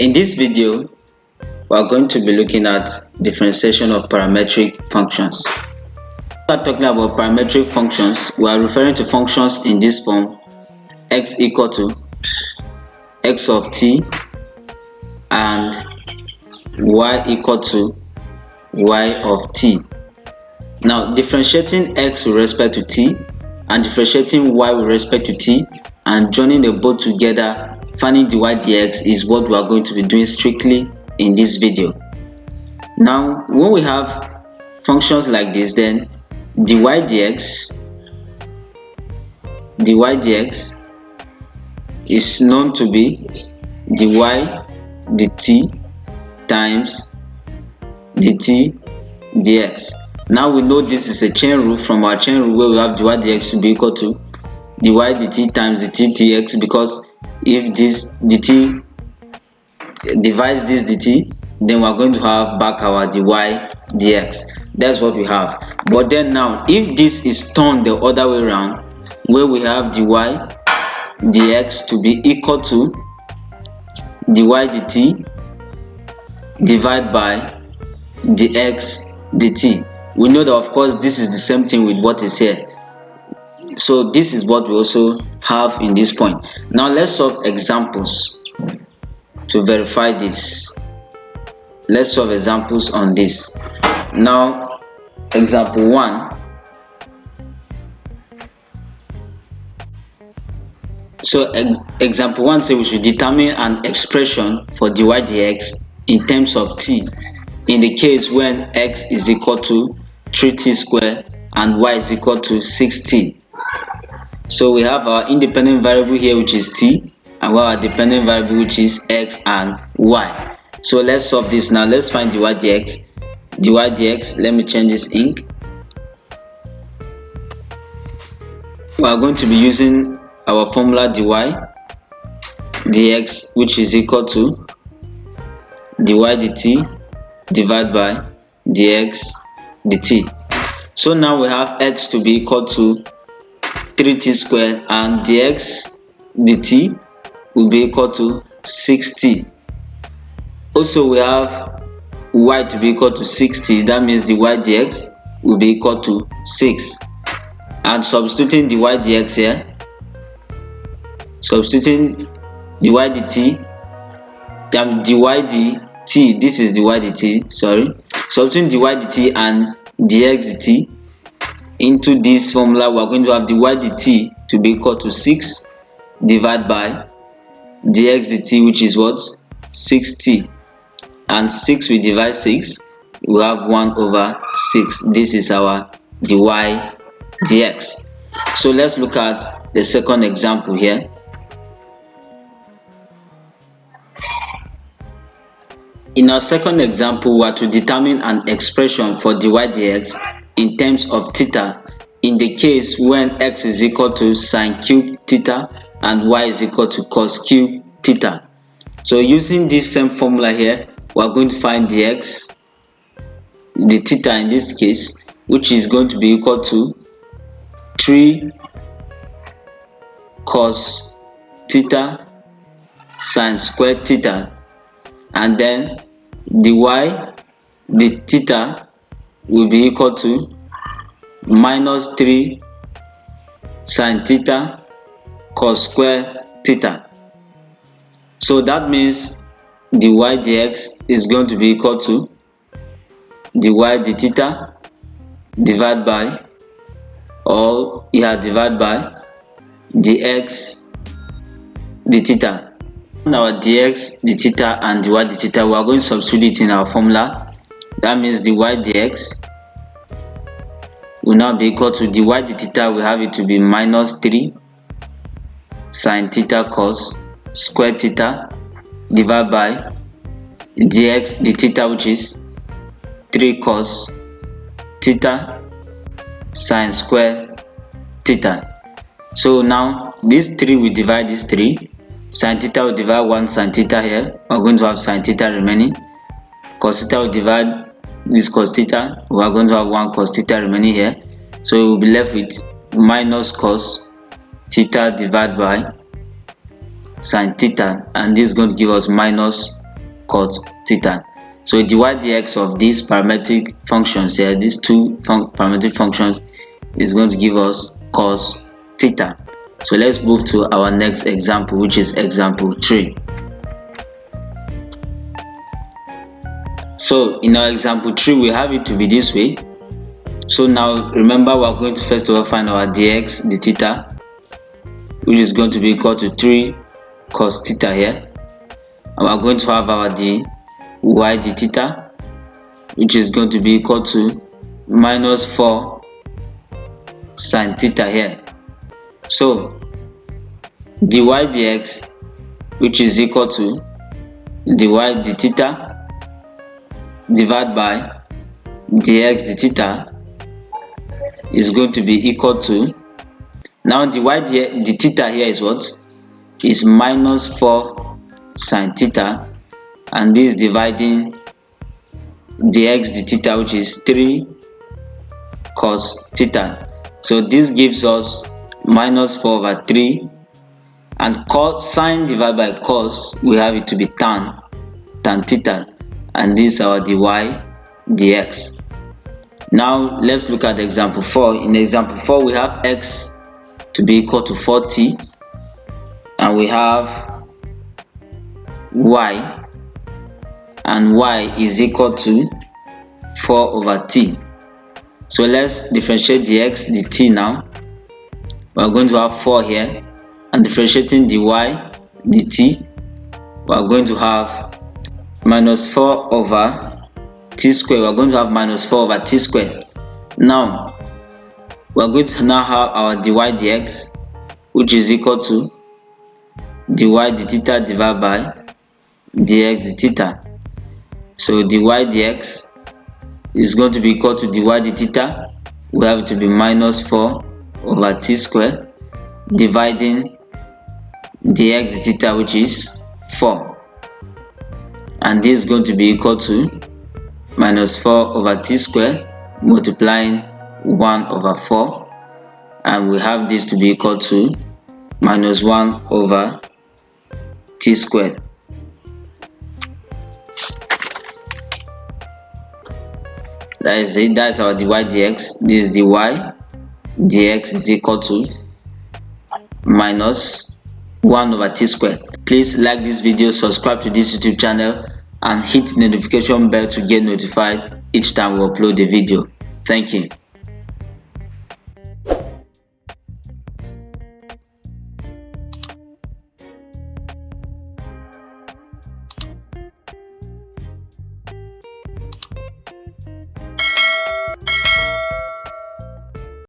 In this video, we are going to be looking at differentiation of parametric functions. When we are talking about parametric functions, we are referring to functions in this form: x equal to x of t and y equal to y of t. Now, differentiating x with respect to t and differentiating y with respect to t and joining the both together, finding dy dx, is what we are going to be doing strictly in this video. Now, when we have functions like this, then dy dx is known to be dy dt times dt dx. Now we know this is a chain rule from our chain rule where we have dy dx to be equal to dy dt times dt dx, because if this dt divides this dt, then we are going to have back our dy dx. That's what we have. But then now, if this is turned the other way around, where we have dy dx to be equal to dy dt divided by dx dt, we know that of course this is the same thing with what is here. So this is what we also have in this point. Now let's solve examples to verify this. Let's solve examples on this. Now, example 1. So example 1 says we should determine an expression for dy dx in terms of t in the case when x is equal to 3t squared and y is equal to 6t. So we have our independent variable here, which is t, and we have our dependent variable, which is x and y. So let's solve this now. Let's find dy dx. Dy dx, let me change this ink. We are going to be using our formula dy dx, which is equal to dy dt divided by dx dt. So now we have x to be equal to 3t squared and dx dt will be equal to 6t. Also, we have y to be equal to 6t. That means dy dx will be equal to 6. And substituting dy dx here, substituting dy dt, dy dt, this is dy dt, sorry. Substituting dy dt and dx dt into this formula, we are going to have dy dt to be equal to 6 divided by dx dt, which is what? 6t. And 6 we divide 6, we have 1 over 6. This is our dy dx. So let's look at the second example here. In our second example, we are to determine an expression for dy dx in terms of theta in the case when x is equal to sine cube theta and y is equal to cos cube theta. So using this same formula here, we are going to find dx, the theta in this case, which is going to be equal to 3 cos theta sine squared theta, and then dy, the theta, will be equal to minus 3 sine theta cos square theta. So that means dy dx is going to be equal to dy d theta divided by, or divided by dx d theta. Our dx d theta and dy d theta, we are going to substitute it in our formula. That means dy dx will now be equal to dy d theta, we have it to be minus 3 sine theta cos square theta divided by dx d theta, which is 3 cos theta sine square theta. So now this 3 will divide this 3, sine theta will divide 1 sine theta here, we are going to have sine theta remaining. Cos theta will divide this cos theta, we are going to have 1 cos theta remaining here. So we will be left with minus cos theta divided by sine theta, and this is going to give us minus cos theta. So dy dx of these parametric functions here, these two parametric functions, is going to give us cos theta. So let's move to our next example, which is example 3. So in our example 3, we have it to be this way. So now remember, we are going to first of all find our dx d theta, which is going to be equal to 3 cos theta here, and we are going to have our dy d theta, which is going to be equal to minus 4 sin theta here. So dy dx, which is equal to dy d theta divided by dx d theta, is going to be equal to, now dy d theta here is what? Is minus 4 sin theta, and this dividing dx d theta, which is 3 cos theta. So this gives us minus 4 over 3, and cos sine divided by cos, we have it to be tan theta, and this is our dy dx. Now let's look at example 4. In example 4, we have x to be equal to 40, and we have y, and y is equal to 4 over t. So let's differentiate dx dt now. We are going to have 4 here, and differentiating dy dt, we are going to have minus 4 over t square. We are going to have minus 4 over t square. Now we are going to now have our dy dx, which is equal to dy d theta divided by dx d theta. So dy dx is going to be equal to dy d theta, we have it to be minus 4 over t square, dividing dx d theta, which is 4, and this is going to be equal to minus 4 over t square multiplying 1 over 4, and we have this to be equal to minus 1 over t squared. That is it. That is our dy dx. This dy dx is equal to minus 1 over t squared. Please like this video, subscribe to this YouTube channel, and hit the notification bell to get notified each time we upload a video. Thank you.